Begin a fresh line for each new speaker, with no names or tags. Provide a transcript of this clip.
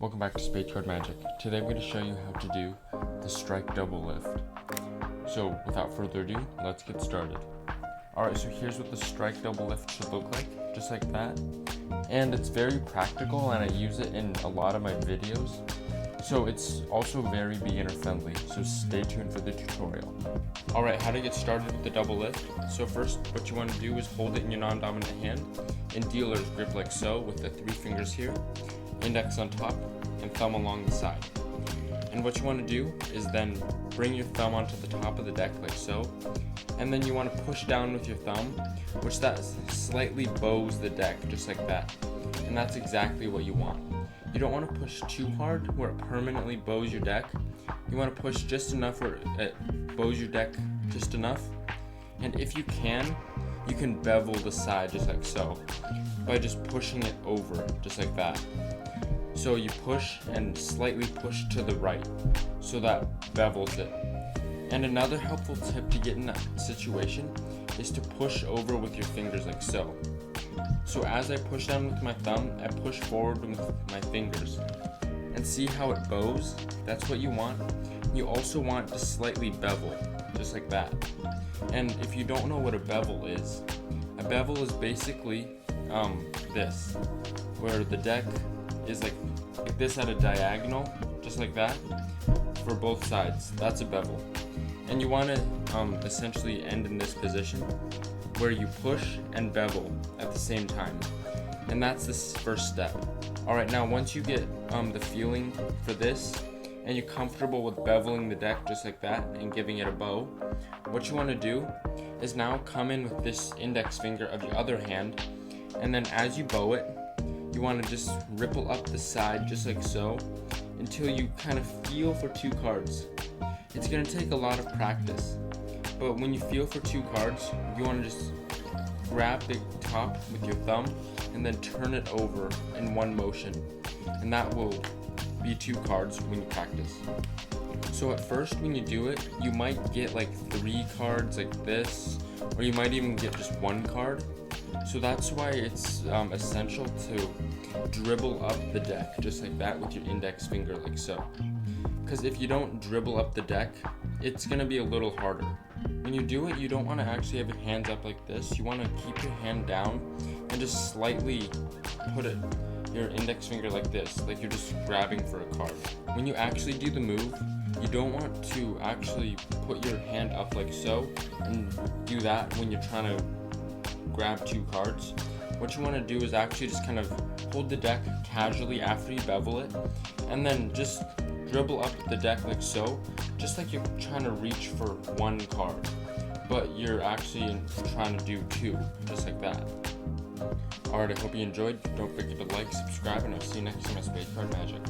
Welcome back to SpadeCardMagic. Today I'm going to show you how to do the strike double lift. So without further ado, let's get started. Alright, so here's what the strike double lift should look like, just like that. And it's very practical and I use it in a lot of my videos. So it's also very beginner friendly, so stay tuned for the tutorial. Alright, how to get started with the double lift. So first, what you want to do is hold it in your non-dominant hand in dealer's grip like so, with the 3 fingers here, index on top, and thumb along the side. And what you want to do is then bring your thumb onto the top of the deck like so, and then you want to push down with your thumb, which that slightly bows the deck just like that. And that's exactly what you want. You don't want to push too hard where it permanently bows your deck. You want to push just enough where it bows your deck just enough. And if you can bevel the side just like so by just pushing it over just like that. So you push and slightly push to the right, so that bevels it. And another helpful tip to get in that situation is to push over with your fingers like so. So as I push down with my thumb, I push forward with my fingers. And see how it bows? That's what you want. You also want to slightly bevel, just like that. And if you don't know what a bevel is basically this, where the deck is like this at a diagonal, just like that, for both sides. That's a bevel. And you want to essentially end in this position where you push and bevel at the same time. And that's the first step. Alright, now once you get the feeling for this and you're comfortable with beveling the deck just like that and giving it a bow, what you want to do is now come in with this index finger of your other hand, and then as you bow it, you want to just ripple up the side just like so until you kind of feel for 2 cards. It's going to take a lot of practice, but when you feel for 2 cards, you want to just grab the top with your thumb and then turn it over in one motion, and that will be 2 cards when you practice. So at first when you do it, you might get like 3 cards like this, or you might even get just 1 card. So that's why it's essential to dribble up the deck just like that with your index finger like so. Because if you don't dribble up the deck, it's going to be a little harder. When you do it, you don't want to actually have your hands up like this. You want to keep your hand down and just slightly put your index finger like this, like you're just grabbing for a card. When you actually do the move, you don't want to actually put your hand up like so and do that when you're trying to grab 2 cards. What you want to do is actually just kind of hold the deck casually after you bevel it, and then just dribble up the deck like so, just like you're trying to reach for 1 card, but you're actually trying to do 2, just like that. Alright, I hope you enjoyed. Don't forget to like, subscribe, and I'll see you next time at SpadeCardMagic.